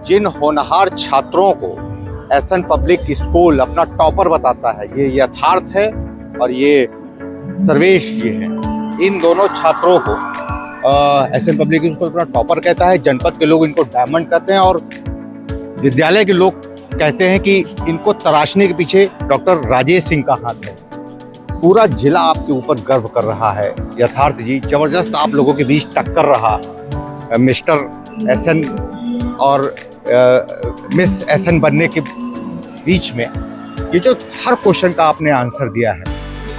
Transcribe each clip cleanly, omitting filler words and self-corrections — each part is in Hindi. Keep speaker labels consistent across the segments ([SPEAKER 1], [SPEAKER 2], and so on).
[SPEAKER 1] जिन होनहार छात्रों को एसएन पब्लिक स्कूल अपना टॉपर बताता है, ये यथार्थ है और ये सर्वेश जी हैं। इन दोनों छात्रों को एसएन पब्लिक स्कूल अपना टॉपर कहता है, जनपद के लोग इनको डायमंड कहते हैं और विद्यालय के लोग कहते हैं कि इनको तराशने के पीछे डॉक्टर राजेश सिंह का हाथ है। पूरा जिला आपके ऊपर गर्व कर रहा है यथार्थ जी। जबरदस्त आप लोगों के बीच टक्कर रहा मिस्टर एसएन और मिस एसएन बनने के बीच में। ये जो हर क्वेश्चन का आपने आंसर दिया है,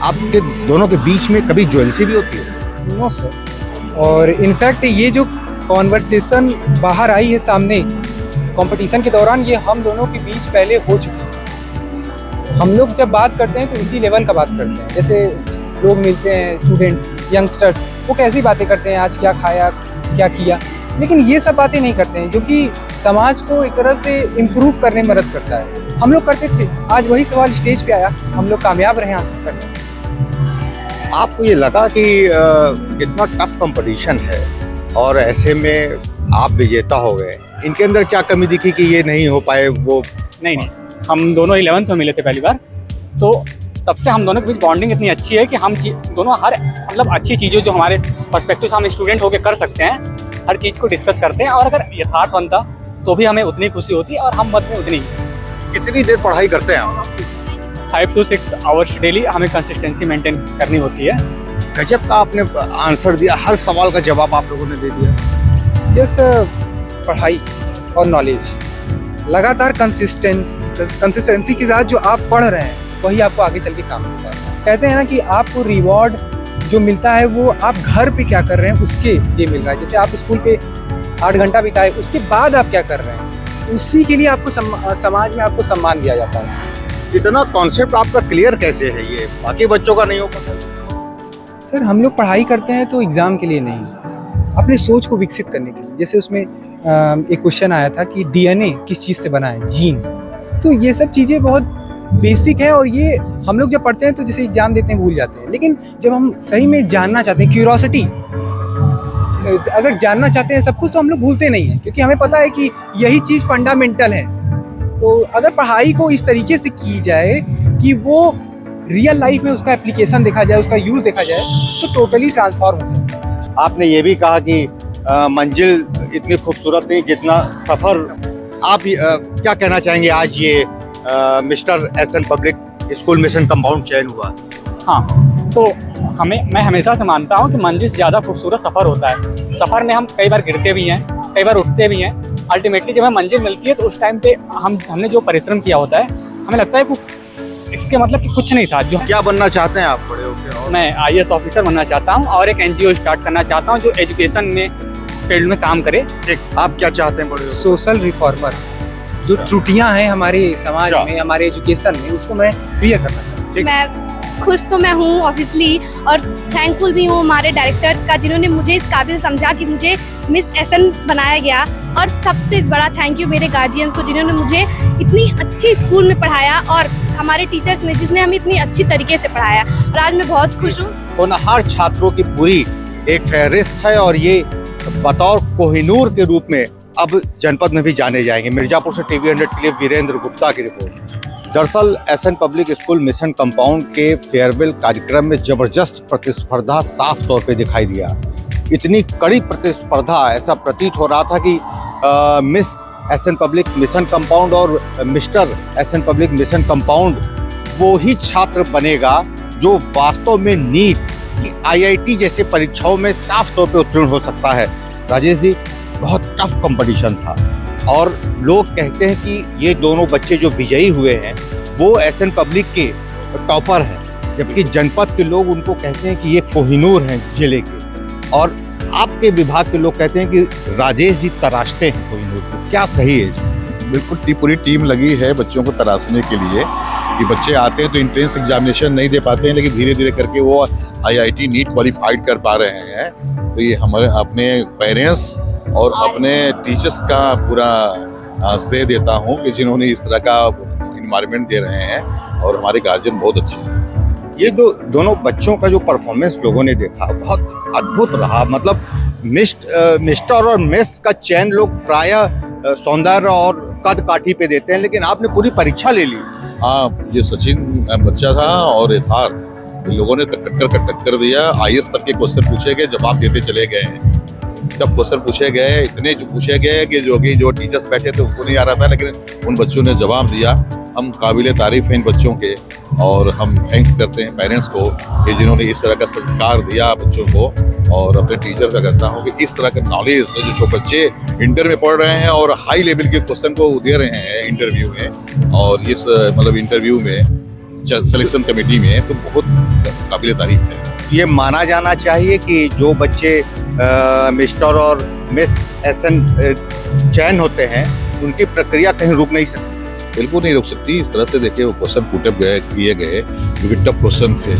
[SPEAKER 1] आपके दोनों के बीच में कभी ज्वेलसी भी होती है?
[SPEAKER 2] No sir. और इनफैक्ट ये जो कॉन्वर्सेशन बाहर आई है सामने कंपटीशन के दौरान, ये हम दोनों के बीच पहले हो चुकी है। हम लोग जब बात करते हैं तो इसी लेवल का बात करते हैं। जैसे लोग मिलते हैं, स्टूडेंट्स, यंगस्टर्स, वो कैसी बातें करते हैं, आज क्या खाया, क्या किया, लेकिन ये सब बातें नहीं करते हैं जो कि समाज को एक तरह से इम्प्रूव करने में मदद करता है। हम लोग करते थे, आज वही सवाल स्टेज पे आया, हम लोग कामयाब रहे आंसर करने में।
[SPEAKER 1] आपको ये लगा कि इतना टफ कंपटीशन है और ऐसे में आप विजेता हो गए, इनके अंदर क्या कमी दिखी कि ये नहीं हो पाए? वो
[SPEAKER 3] नहीं, हम दोनों 11th में मिले थे पहली बार, तो तब से हम दोनों के बीच बॉन्डिंग इतनी अच्छी है कि हम दोनों हर मतलब अच्छी चीज़ें जो हमारे पर्सपेक्टिव से हम स्टूडेंट होकर कर सकते हैं, हर चीज़ को डिस्कस करते हैं। और अगर यथार्थ बनता तो भी हमें उतनी खुशी होती और हम मत में उतनी।
[SPEAKER 1] कितनी देर पढ़ाई करते हैं आप?
[SPEAKER 3] 5 to 6 आवर्स डेली हमें कंसिस्टेंसी मेंटेन करनी होती है।
[SPEAKER 1] गजब का आपने आंसर दिया, हर सवाल का जवाब आप लोगों ने दे दिया।
[SPEAKER 2] यस, पढ़ाई और नॉलेज लगातार कंसिस्टेंसी के साथ जो आप पढ़ रहे हैं वही आपको आगे चल के काम आता है। कहते हैं ना कि आपको रिवॉर्ड जो मिलता है वो आप घर पे क्या कर रहे हैं उसके लिए मिल रहा है। जैसे आप स्कूल पे 8 घंटा बिताए, उसके बाद आप क्या कर रहे हैं, उसी के लिए आपको समाज में आपको सम्मान दिया जाता है।
[SPEAKER 1] इतना कॉन्सेप्ट आपका क्लियर कैसे है? ये बाकी बच्चों का नहीं हो पाता।
[SPEAKER 2] सर, हम लोग पढ़ाई करते हैं तो एग्ज़ाम के लिए नहीं, अपने सोच को विकसित करने के लिए। जैसे उसमें एक क्वेश्चन आया था कि डीएनए किस चीज़ से बना है, जीन। तो ये सब चीज़ें बहुत बेसिक है और ये हम लोग जब पढ़ते हैं तो जैसे एग्जाम देते हैं भूल जाते हैं, लेकिन जब हम सही में जानना चाहते हैं, क्यूरोसिटी, अगर जानना चाहते हैं सब कुछ, तो हम लोग भूलते नहीं हैं, क्योंकि हमें पता है कि यही चीज़ फंडामेंटल है। तो अगर पढ़ाई को इस तरीके से की जाए कि वो रियल लाइफ में उसका एप्लीकेशन देखा जाए, उसका यूज़ देखा जाए, तो टोटली ट्रांसफॉर्म होता है।
[SPEAKER 1] आपने ये भी कहा कि मंजिल इतनी खूबसूरत नहीं जितना सफ़र। आप क्या कहना चाहेंगे? आज ये mister SN public school mission compound चयन हुआ।
[SPEAKER 3] हाँ, तो मैं हमेशा से मानता हूँ कि मंजिल से ज़्यादा खूबसूरत सफ़र होता है। सफ़र में हम कई बार गिरते भी हैं, कई बार उठते भी हैं। अल्टीमेटली जब हमें मंजिल मिलती है तो उस टाइम पे हमने जो परिश्रम किया होता है, हमें लगता है कि इसके मतलब कि कुछ नहीं था। जो
[SPEAKER 1] क्या बनना चाहते हैं आप बड़े होकर?
[SPEAKER 3] मैं IAS ऑफिसर बनना चाहता हूँ और एक NGO स्टार्ट करना चाहता हूँ जो एजुकेशन में फील्ड में काम करे।
[SPEAKER 1] ठीक, आप क्या चाहते हैं बड़े होकर?
[SPEAKER 2] Social reformer. जो त्रुटियां हैं हमारे समाज में, हमारे एजुकेशन में, उसको मैं क्लियर करना चाहता हूँ।
[SPEAKER 4] मैं खुश तो मैं हूँ ऑब्वियसली, और थैंकफुल भी हूँ हमारे डायरेक्टर्स का जिन्होंने मुझे इस काबिल समझा कि मुझे मिस एसएन बनाया गया। और सबसे बड़ा थैंक यू मेरे गार्जियंस को जिन्होंने मुझे इतनी अच्छी स्कूल में पढ़ाया, और हमारे टीचर्स ने जिसने हमें इतनी अच्छी तरीके से पढ़ाया, और आज मैं बहुत खुश हूँ।
[SPEAKER 1] होनहार छात्रों की पूरी एक फहरिस्त है और ये बतौर कोहिनूर के रूप में अब जनपद में भी जाने जाएंगे। मिर्जापुर से TV 100 के लिए वीरेंद्र गुप्ता की रिपोर्ट। दरअसल SN public school mission compound के फेयरवेल कार्यक्रम में जबरदस्त प्रतिस्पर्धा साफ तौर पे दिखाई दिया। इतनी कड़ी प्रतिस्पर्धा, ऐसा प्रतीत हो रहा था कि miss SN public mission compound और mister SN public mission compound वो ही छात्र बनेगा जो वास्तव में नीट की IIT जैसे परीक्षाओं में साफ तौर पे उत्तीर्ण हो सकता है। राजेश जी, बहुत टफ कंपटीशन था और लोग कहते हैं कि ये दोनों बच्चे जो विजयी हुए हैं वो एसएन पब्लिक के टॉपर हैं, जबकि जनपद के लोग उनको कहते हैं कि ये कोहिनूर हैं जिले के, और आपके विभाग के लोग कहते हैं कि राजेश जी तराशते हैं कोहिनूर को। क्या सही है?
[SPEAKER 5] बिल्कुल पूरी टीम लगी है बच्चों को तराशने के लिए। कि बच्चे आते हैं तो एंट्रेंस एग्जामिनेशन नहीं दे पाते हैं, लेकिन धीरे धीरे करके वो IIT नीट क्वालिफाइड कर पा रहे हैं। तो ये हमारे अपने पेरेंट्स और अपने टीचर्स का पूरा श्रेय देता हूँ कि जिन्होंने इस तरह का इन्वायरमेंट दे रहे हैं, और हमारे गार्जियन बहुत अच्छे हैं।
[SPEAKER 1] ये दोनों बच्चों का जो परफॉर्मेंस लोगों ने देखा बहुत अद्भुत रहा। मतलब मिस्टर और मिस का चयन लोग प्रायः सौंदर्य और कद काठी पे देते हैं, लेकिन आपने पूरी परीक्षा ले ली।
[SPEAKER 5] हाँ, ये सचिन बच्चा था और यथार्थ, इन लोगों ने टक्कर का टक्कर दिया। IAS तक के क्वेश्चन पूछे गए, जवाब देते चले गए हैं। जब क्वेश्चन पूछे गए, इतने जो पूछे गए कि जो टीचर्स बैठे थे उनको नहीं आ रहा था, लेकिन उन बच्चों ने जवाब दिया। हम काबिले तारीफ हैं इन बच्चों के, और हम थैंक्स करते हैं पेरेंट्स को कि जिन्होंने इस तरह का संस्कार दिया बच्चों को, और अपने टीचर का करता हूँ कि इस तरह का नॉलेज जो बच्चे इंटर में पढ़ रहे हैं और हाई लेवल के क्वेश्चन को दे रहे हैं इंटरव्यू में, और इस मतलब इंटरव्यू में सिलेक्शन कमेटी में, तो बहुत काबिले तारीफ है।
[SPEAKER 1] ये माना जाना चाहिए कि जो बच्चे मिस्टर और मिस SN चयन होते हैं, उनकी प्रक्रिया कहीं रुक नहीं सकती।
[SPEAKER 5] बिल्कुल नहीं रुक सकती। इस तरह से देखिए वो क्वेश्चन पुट अप किए गए जो कि टफ क्वेश्चन थे,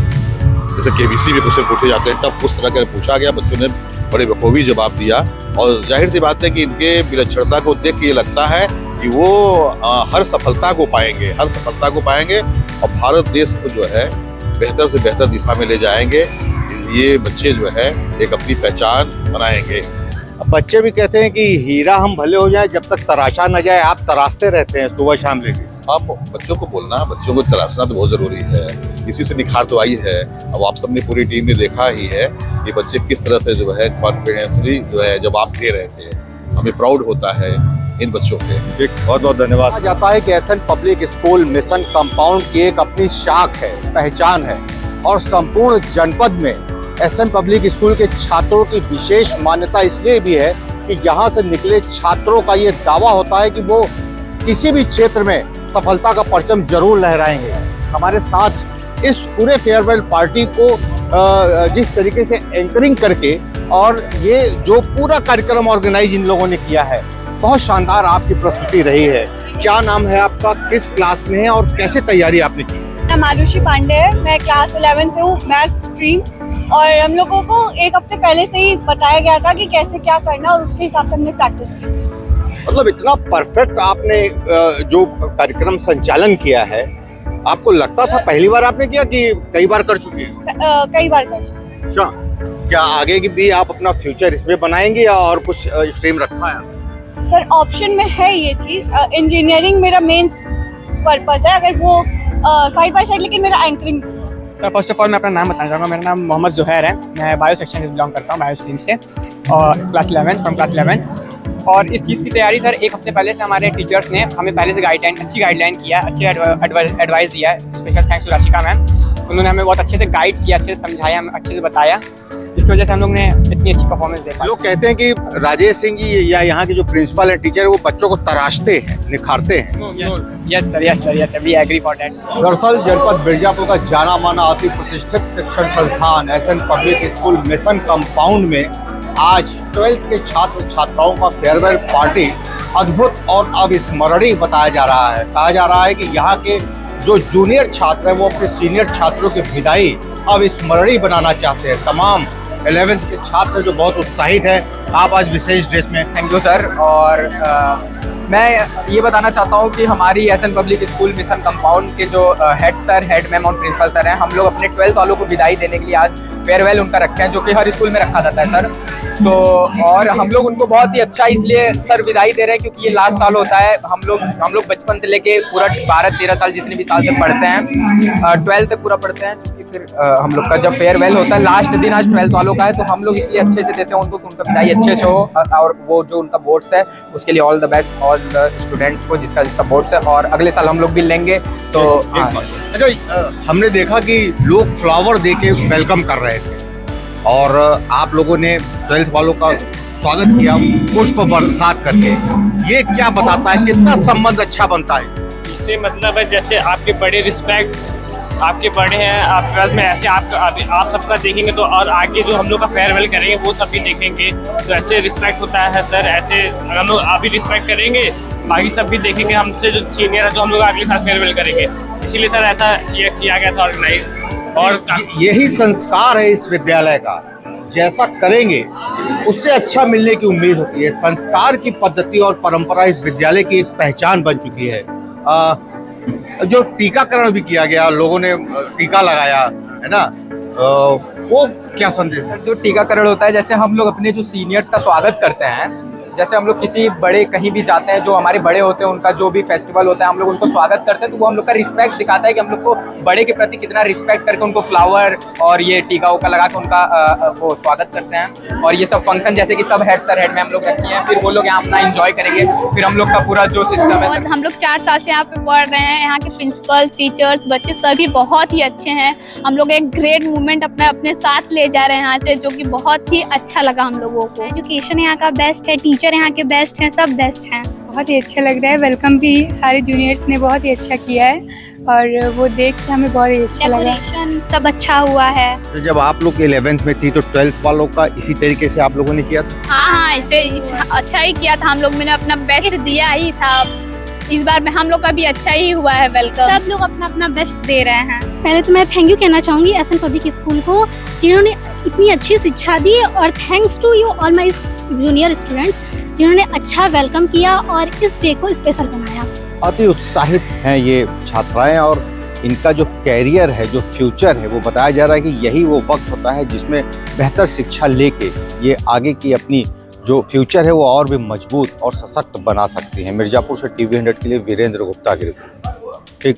[SPEAKER 5] जैसे KBC में क्वेश्चन पूछे जाते हैं टफ, उस तरह का पूछा गया। बच्चों ने बड़े बखूबी जवाब दिया, और जाहिर सी बात है कि इनके विलक्षणता को देख के ये लगता है कि वो हर सफलता को पाएंगे, हर सफलता को पाएंगे, और भारत देश को जो है बेहतर से बेहतर दिशा में ले जाएंगे। ये बच्चे जो है एक अपनी पहचान बनाएंगे।
[SPEAKER 1] बच्चे भी कहते हैं कि हीरा हम भले हो जाए, जब तक तराशा न जाए। आप तराशते रहते हैं सुबह शाम लेके।
[SPEAKER 5] आप बच्चों को बोलना, बच्चों को तराशना तो बहुत ज़रूरी है, इसी से निखार तो आई है। अब आप सबने पूरी टीम ने देखा ही है कि बच्चे किस तरह से जो है कॉन्फिडेंसली जो है जवाब दे रहे थे। हमें प्राउड होता है इन बच्चों पे।
[SPEAKER 1] बहुत बहुत धन्यवाद। कहा जाता है कि SN public school mission compound की एक अपनी शाख है, पहचान है, और संपूर्ण जनपद में SN पब्लिक स्कूल के छात्रों की विशेष मान्यता इसलिए भी है कि यहाँ से निकले छात्रों का ये दावा होता है कि वो किसी भी क्षेत्र में सफलता का परचम जरूर लहराएंगे। हमारे साथ इस पूरे फेयरवेल पार्टी को जिस तरीके से एंकरिंग करके और ये जो पूरा कार्यक्रम ऑर्गेनाइज इन लोगों ने किया है, बहुत शानदार आपकी प्रस्तुति रही है। क्या नाम है आपका, किस क्लास में है और कैसे तैयारी आपने की?
[SPEAKER 6] नाम आरुषि पांडे है, मैं क्लास 11 से हूँ, मैथ्स स्ट्रीम। और हम लोगों को एक हफ्ते पहले से ही बताया गया था कि कैसे क्या करना, और उसके हिसाब से हमने प्रैक्टिस की।
[SPEAKER 1] मतलब इतना परफेक्ट आपने जो कार्यक्रम संचालन किया है, आपको लगता था पहली बार आपने किया कि कई बार कर चुके हैं?
[SPEAKER 6] कई बार कर चुके।
[SPEAKER 1] अच्छा, क्या आगे की भी आप अपना फ्यूचर इसमें बनाएंगे या और कुछ स्ट्रीम रखा है?
[SPEAKER 6] सर ऑप्शन में है ये चीज़, इंजीनियरिंग मेरा मेन पर्पज है, अगर वो साइड बाय साइड, लेकिन मेरा anchoring.
[SPEAKER 3] Sir first of all मैं अपना नाम बताना चाहूँगा। मेरा नाम मोहम्मद ज़ुहैर है, मैं बायो सेक्शन से बिलोंग करता हूँ, बायो स्ट्रीम से, और क्लास 11 और इस चीज़ की तैयारी सर एक हफ्ते पहले से हमारे टीचर्स ने हमें पहले से अच्छी गाइडलाइन किया, अच्छे एडवाइस दिया है। Special thanks to Rashika ma'am, उन्होंने हमें बहुत अच्छे से गाइड किया, अच्छे से समझाया, हमें अच्छे से बताया, जिसकी वजह से हम लोग ने इतनी अच्छी परफॉर्मेंस देखा।
[SPEAKER 1] लोग कहते हैं कि राजेश सिंह जी या यहाँ के जो प्रिंसिपल हैं, टीचर है, वो बच्चों को तराशते हैं, निखारते हैं।
[SPEAKER 3] Yes sir, we agree for that.
[SPEAKER 1] दरअसल जनपद मिर्जापुर का जाना माना अति प्रतिष्ठित शिक्षण संस्थान SN public school mission compound में आज 12th के छात्र छात्राओं का फेयरवेल पार्टी अद्भुत और अविस्मरणीय बताया जा रहा है। कहा जा रहा है कि यहाँ के जो जूनियर छात्र हैं, वो अपने सीनियर छात्रों की विदाई अविस्मरणीय बनाना चाहते हैं। तमाम 11th के छात्र जो बहुत उत्साहित हैं। आप आज विशेष ड्रेस में।
[SPEAKER 7] Thank you sir. और मैं ये बताना चाहता हूँ कि हमारी SN public school mission compound के जो हेड मैम और प्रिंसिपल सर हैं, हम लोग अपने 12th वालों को विदाई देने के लिए आज फेयरवेल उनका रखे हैं, जो कि हर स्कूल में रखा जाता है सर। तो और हम लोग उनको बहुत ही अच्छा इसलिए सर विदाई दे रहे हैं क्योंकि ये लास्ट साल होता है। हम लोग बचपन से लेके पूरा 12-13 साल जितने भी साल तक पढ़ते हैं, 12th तक पूरा पढ़ते हैं, क्योंकि फिर हम लोग का जब फेयरवेल होता है लास्ट दिन आज 12th वालों का है, तो हम लोग इसलिए अच्छे से देते हैं उनको, उनका विदाई अच्छे से हो। और वो जो उनका बोर्ड्स है उसके लिए all the best all the students को जिसका बोर्ड्स है, और अगले साल हम लोग भी लेंगे। तो
[SPEAKER 1] अच्छा, हमने देखा कि लोग फ्लावर दे के वेलकम कर रहे थे और आप लोगों ने 12th वालों का स्वागत किया पुष्प बरसात करके। ये क्या बताता है, कितना संबंध अच्छा बनता है?
[SPEAKER 8] इससे मतलब है जैसे आपके बड़े रिस्पेक्ट, आपके बड़े हैं, आप 12th में ऐसे आप सबका देखेंगे तो, और आगे जो हम लोग का फेयरवेल करेंगे वो सब भी देखेंगे, तो ऐसे रिस्पेक्ट होता है सर। ऐसे हम लोग आप भी रिस्पेक्ट करेंगे, बाकी सब भी देखेंगे हमसे जो सीनियर है, जो हम लोग अगले साल फेयरवेल करेंगे। इसीलिए सर ऐसा ये किया गया था ऑर्गेनाइज। और
[SPEAKER 1] यही संस्कार है इस विद्यालय का, जैसा करेंगे उससे अच्छा मिलने की उम्मीद होती है। संस्कार की पद्धति और परंपरा इस विद्यालय की एक पहचान बन चुकी है। जो टीकाकरण भी किया गया, लोगों ने टीका लगाया है ना, वो क्या संदेश है?
[SPEAKER 7] जो टीकाकरण होता है, जैसे हम लोग अपने जो सीनियर्स का स्वागत करते हैं, जैसे हम लोग किसी बड़े कहीं भी जाते हैं, जो हमारे बड़े होते हैं उनका जो भी फेस्टिवल होता है हम लोग उनको स्वागत करते हैं, तो वो हम लोग का रिस्पेक्ट दिखाता है कि हम लोग को बड़े के प्रति कितना रिस्पेक्ट करके उनको फ्लावर और ये टीका उका लगा के उनका वो स्वागत करते हैं। और ये सब फंक्शन जैसे कि सब हेड सर हेड मैम लोग रखी हैं, फिर वो लोग यहाँ अपना एंजॉय करेंगे। फिर हम लोग का पूरा जो सिस्टम है,
[SPEAKER 9] और हम लोग 4 साल से यहाँ पे पढ़ रहे हैं। यहाँ के प्रिंसिपल, टीचर्स, बच्चे सभी बहुत ही अच्छे हैं। हम लोग एक ग्रेट मूवमेंट अपने साथ ले जा रहे हैं यहाँ से, जो कि बहुत ही अच्छा लगा हम लोगों को।
[SPEAKER 10] एजुकेशन यहाँ का बेस्ट है, टीचर यहाँ के बेस्ट हैं, सब बेस्ट हैं। बहुत ही अच्छा लग रहा है। वेलकम भी सारे जूनियर्स ने बहुत ही अच्छा किया है और वो देख के हमें बहुत ही अच्छा लगा।
[SPEAKER 9] डेकोरेशन सब अच्छा हुआ है।
[SPEAKER 1] तो जब आप लोग 11th में थी तो 12th वालों का इसी तरीके से आप लोगों ने किया था?
[SPEAKER 9] हाँ, ऐसे अच्छा ही किया था हम लोग। मैंने अपना बेस्ट दिया ही था। इस बार में हम लोग का भी अच्छा ही हुआ है वेलकम। सब लोग अपना अपना बेस्ट दे रहे हैं।
[SPEAKER 4] पहले तो मैं थैंक यू कहना चाहूँगी एसएन पब्लिक स्कूल को, जिन्होंने इतनी अच्छी शिक्षा दी, और thanks to you all my junior students जिन्होंने अच्छा वेलकम किया और इस डे को स्पेशल बनाया।
[SPEAKER 1] अति उत्साहित हैं ये छात्राएं और इनका जो कैरियर है, जो फ्यूचर है, वो बताया जा रहा है कि यही वो वक्त होता है जिसमें बेहतर शिक्षा लेके ये आगे की अपनी जो फ्यूचर है वो और भी मजबूत और सशक्त बना सकती हैं। मिर्ज़ापुर से TV 100 के लिए वीरेंद्र गुप्ता की रिपोर्ट। ठीक।